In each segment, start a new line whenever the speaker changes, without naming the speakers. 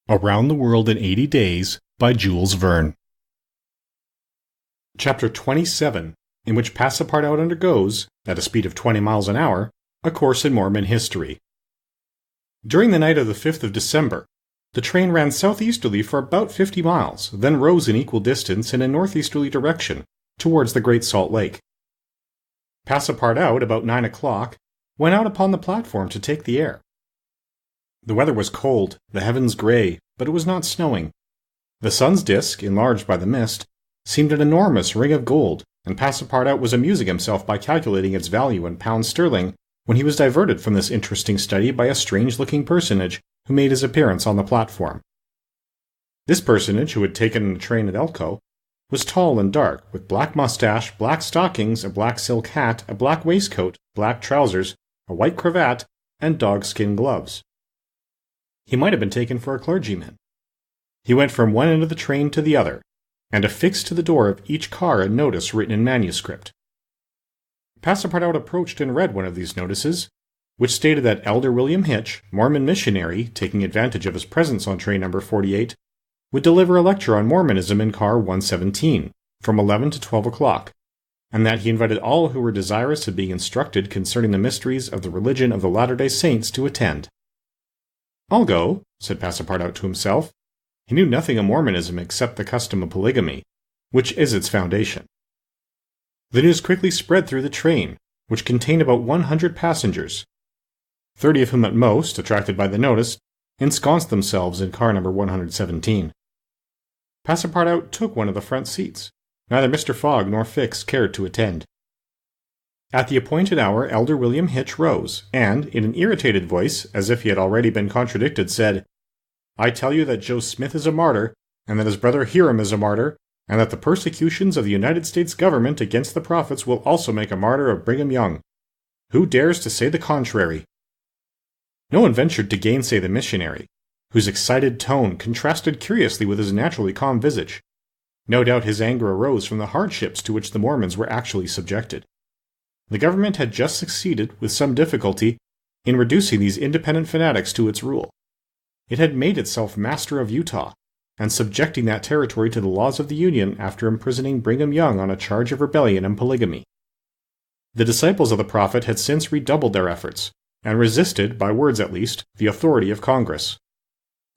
Around the World in 80 Days by Jules Verne. Chapter 27, in which Passepartout undergoes, at a speed of 20 miles an hour, a course in Mormon history. During the night of the 5th of December, the train ran southeasterly for about 50 miles, then rose in equal distance in a northeasterly direction, towards the Great Salt Lake. Passepartout, about 9 o'clock, went out upon the platform to take the air. The weather was cold, the heavens gray, but it was not snowing. The sun's disk, enlarged by the mist, seemed an enormous ring of gold, and Passepartout was amusing himself by calculating its value in pounds sterling when he was diverted from this interesting study by a strange-looking personage who made his appearance on the platform. This personage, who had taken the train at Elko, was tall and dark, with black mustache, black stockings, a black silk hat, a black waistcoat, black trousers, a white cravat, and dogskin gloves. He might have been taken for a clergyman. He went from one end of the train to the other, and affixed to the door of each car a notice written in manuscript. Passepartout approached and read one of these notices, which stated that Elder William Hitch, Mormon missionary, taking advantage of his presence on train number 48, would deliver a lecture on Mormonism in car 117, from 11 to 12 o'clock, and that he invited all who were desirous of being instructed concerning the mysteries of the religion of the Latter-day Saints to attend. "I'll go," said Passepartout to himself. He knew nothing of Mormonism except the custom of polygamy, which is its foundation. The news quickly spread through the train, which contained about 100 passengers, 30 of whom at most, attracted by the notice, ensconced themselves in car number 117. Passepartout took one of the front seats. Neither Mr. Fogg nor Fix cared to attend. At the appointed hour, Elder William Hitch rose, and, in an irritated voice, as if he had already been contradicted, said, "I tell you that Joe Smith is a martyr, and that his brother Hiram is a martyr, and that the persecutions of the United States government against the prophets will also make a martyr of Brigham Young. Who dares to say the contrary?" No one ventured to gainsay the missionary, whose excited tone contrasted curiously with his naturally calm visage. No doubt his anger arose from the hardships to which the Mormons were actually subjected. The government had just succeeded, with some difficulty, in reducing these independent fanatics to its rule. It had made itself master of Utah, and subjecting that territory to the laws of the Union after imprisoning Brigham Young on a charge of rebellion and polygamy. The disciples of the prophet had since redoubled their efforts, and resisted, by words at least, the authority of Congress.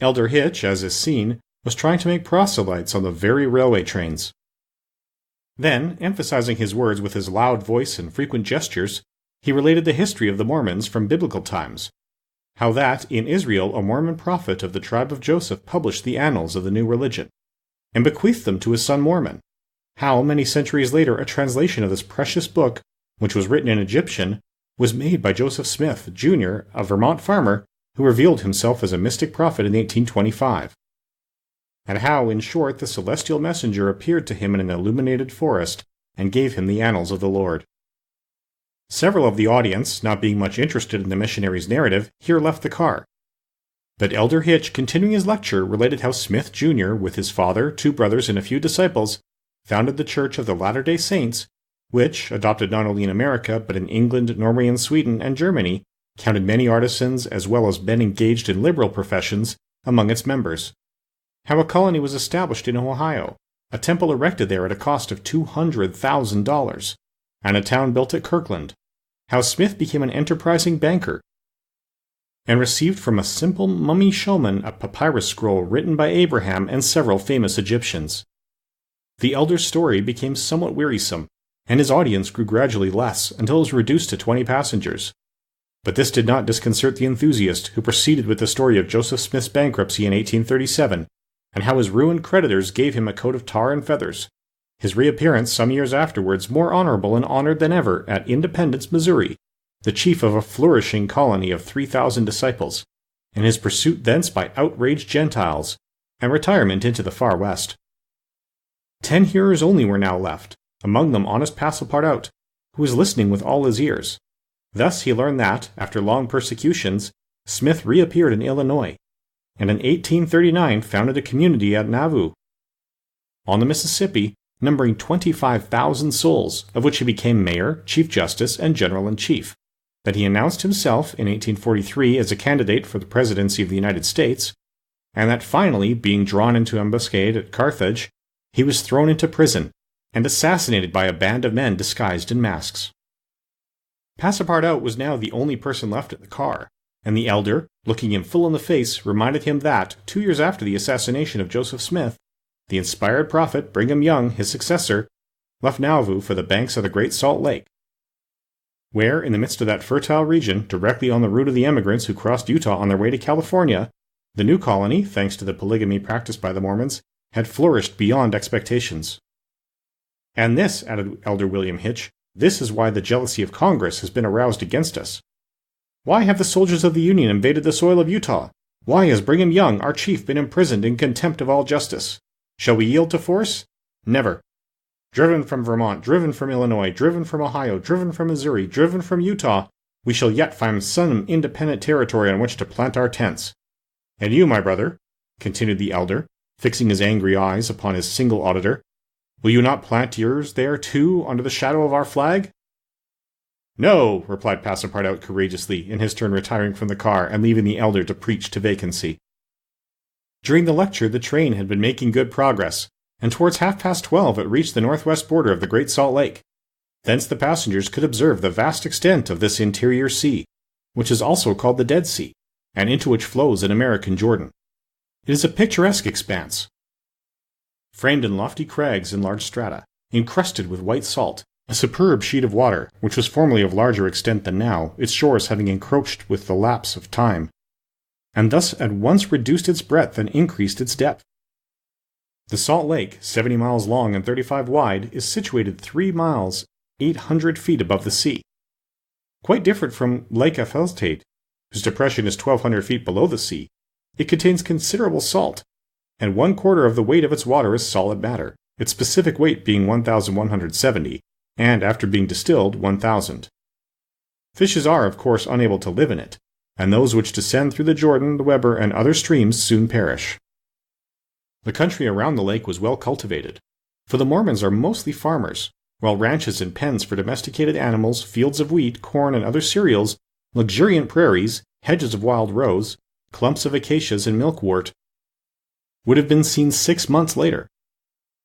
Elder Hitch, as is seen, was trying to make proselytes on the very railway trains. Then, emphasizing his words with his loud voice and frequent gestures, he related the history of the Mormons from biblical times, how that, in Israel, a Mormon prophet of the tribe of Joseph published the annals of the new religion, and bequeathed them to his son Mormon, how, many centuries later, a translation of this precious book, which was written in Egyptian, was made by Joseph Smith, Jr., a Vermont farmer, who revealed himself as a mystic prophet in 1825. And how, in short, the celestial messenger appeared to him in an illuminated forest, and gave him the annals of the Lord. Several of the audience, not being much interested in the missionary's narrative, here left the car. But Elder Hitch, continuing his lecture, related how Smith, Jr., with his father, 2 brothers, and a few disciples, founded the Church of the Latter-day Saints, which, adopted not only in America, but in England, Norway, and Sweden, and Germany, counted many artisans as well as men engaged in liberal professions among its members. How a colony was established in Ohio, a temple erected there at a cost of $200,000, and a town built at Kirkland. How Smith became an enterprising banker, and received from a simple mummy showman a papyrus scroll written by Abraham and several famous Egyptians. The elder's story became somewhat wearisome, and his audience grew gradually less until it was reduced to 20 passengers. But this did not disconcert the enthusiast, who proceeded with the story of Joseph Smith's bankruptcy in 1837, and how his ruined creditors gave him a coat of tar and feathers, his reappearance some years afterwards more honorable and honored than ever at Independence, Missouri, the chief of a flourishing colony of 3,000 disciples, and his pursuit thence by outraged Gentiles, and retirement into the far west. 10 hearers only were now left, among them honest Passepartout, who was listening with all his ears. Thus he learned that, after long persecutions, Smith reappeared in Illinois, and in 1839 founded a community at Nauvoo, on the Mississippi, numbering 25,000 souls, of which he became mayor, chief justice, and general-in-chief, that he announced himself in 1843 as a candidate for the presidency of the United States, and that finally, being drawn into ambuscade at Carthage, he was thrown into prison and assassinated by a band of men disguised in masks. Passepartout was now the only person left at the car, and the elder, looking him full in the face, reminded him that, 2 years after the assassination of Joseph Smith, the inspired prophet Brigham Young, his successor, left Nauvoo for the banks of the Great Salt Lake, where, in the midst of that fertile region, directly on the route of the emigrants who crossed Utah on their way to California, the new colony, thanks to the polygamy practiced by the Mormons, had flourished beyond expectations. And this, added Elder William Hitch, this is why the jealousy of Congress has been aroused against us. Why have the soldiers of the Union invaded the soil of Utah? Why has Brigham Young, our chief, been imprisoned in contempt of all justice? Shall we yield to force? Never. Driven from Vermont, driven from Illinois, driven from Ohio, driven from Missouri, driven from Utah, we shall yet find some independent territory on which to plant our tents. And you, my brother, continued the elder, fixing his angry eyes upon his single auditor, will you not plant yours there, too, under the shadow of our flag? No, replied Passepartout courageously, in his turn retiring from the car and leaving the elder to preach to vacancy. During the lecture, the train had been making good progress, and towards 12:30 it reached the northwest border of the Great Salt Lake. Thence the passengers could observe the vast extent of this interior sea, which is also called the Dead Sea, and into which flows an American Jordan. It is a picturesque expanse, framed in lofty crags and large strata, encrusted with white salt, a superb sheet of water, which was formerly of larger extent than now, its shores having encroached with the lapse of time, and thus at once reduced its breadth and increased its depth. The Salt Lake, 70 miles long and 35 wide, is situated 3 miles, 800 feet above the sea. Quite different from Lake XXVIII, whose depression is 1,200 feet below the sea, it contains considerable salt, and 1/4 of the weight of its water is solid matter, its specific weight being 1,170, and after being distilled, 1,000. Fishes are, of course, unable to live in it, and those which descend through the Jordan, the Weber, and other streams soon perish. The country around the lake was well cultivated, for the Mormons are mostly farmers, while ranches and pens for domesticated animals, fields of wheat, corn, and other cereals, luxuriant prairies, hedges of wild rose, clumps of acacias and milkwort, would have been seen 6 months later.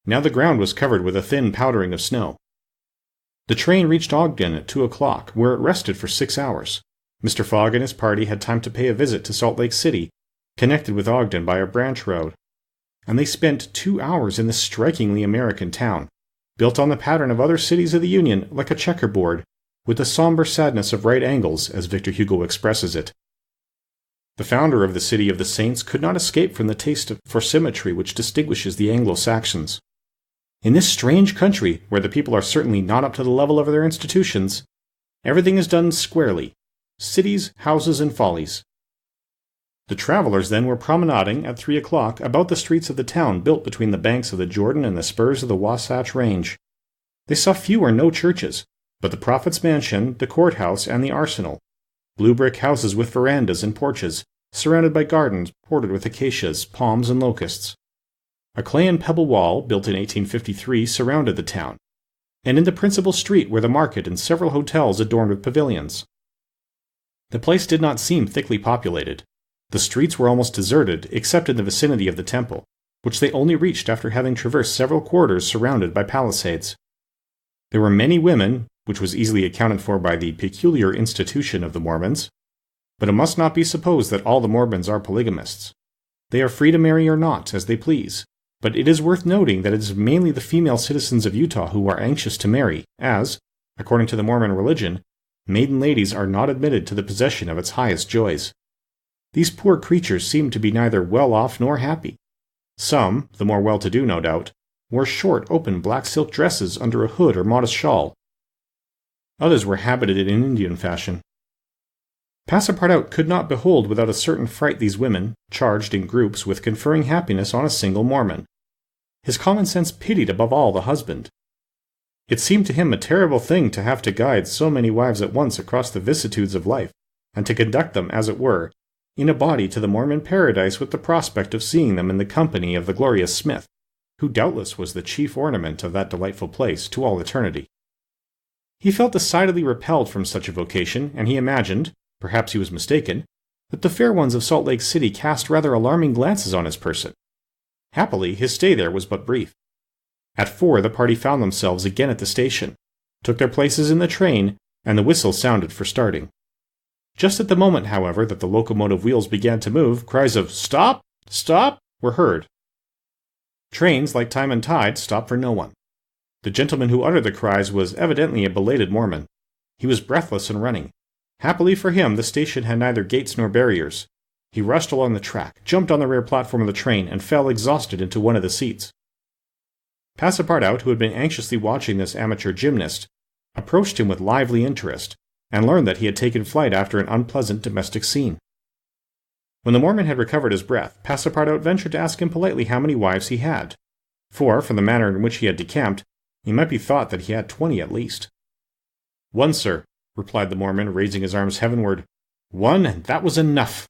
Now the ground was covered with a thin powdering of snow. The train reached Ogden at 2 o'clock, where it rested for 6 hours. Mr. Fogg and his party had time to pay a visit to Salt Lake City, connected with Ogden by a branch road, and they spent 2 hours in this strikingly American town, built on the pattern of other cities of the Union like a checkerboard, with the somber sadness of right angles, as Victor Hugo expresses it. The founder of the City of the Saints could not escape from the taste for symmetry which distinguishes the Anglo-Saxons. In this strange country, where the people are certainly not up to the level of their institutions, everything is done squarely: cities, houses, and follies. The travelers then were promenading at 3 o'clock about the streets of the town built between the banks of the Jordan and the spurs of the Wasatch Range. They saw few or no churches, but the prophet's mansion, the courthouse, and the arsenal, blue brick houses with verandas and porches, surrounded by gardens bordered with acacias, palms, and locusts. A clay and pebble wall, built in 1853, surrounded the town, and in the principal street were the market and several hotels adorned with pavilions. The place did not seem thickly populated. The streets were almost deserted, except in the vicinity of the temple, which they only reached after having traversed several quarters surrounded by palisades. There were many women, which was easily accounted for by the peculiar institution of the Mormons, but it must not be supposed that all the Mormons are polygamists. They are free to marry or not, as they please, but it is worth noting that it is mainly the female citizens of Utah who are anxious to marry, as, according to the Mormon religion, maiden ladies are not admitted to the possession of its highest joys. These poor creatures seemed to be neither well off nor happy. Some, the more well-to-do no doubt, wore short, open black silk dresses under a hood or modest shawl. Others were habited in Indian fashion. Passepartout could not behold without a certain fright these women, charged in groups with conferring happiness on a single Mormon. His common sense pitied above all the husband. It seemed to him a terrible thing to have to guide so many wives at once across the vicissitudes of life, and to conduct them, as it were, in a body to the Mormon paradise with the prospect of seeing them in the company of the glorious Smith, who doubtless was the chief ornament of that delightful place to all eternity. He felt decidedly repelled from such a vocation, and he imagined, perhaps he was mistaken, that the fair ones of Salt Lake City cast rather alarming glances on his person. Happily, his stay there was but brief. At 4, the party found themselves again at the station, took their places in the train, and the whistle sounded for starting. Just at the moment, however, that the locomotive wheels began to move, cries of "Stop! Stop!" were heard. Trains, like time and tide, stopped for no one. The gentleman who uttered the cries was evidently a belated Mormon. He was breathless and running. Happily for him, the station had neither gates nor barriers. He rushed along the track, jumped on the rear platform of the train, and fell exhausted into one of the seats. Passepartout, who had been anxiously watching this amateur gymnast, approached him with lively interest, and learned that he had taken flight after an unpleasant domestic scene. When the Mormon had recovered his breath, Passepartout ventured to ask him politely how many wives he had, for, from the manner in which he had decamped, it might be thought that he had 20 at least. "One, sir," replied the Mormon, raising his arms heavenward. "One, and that was enough."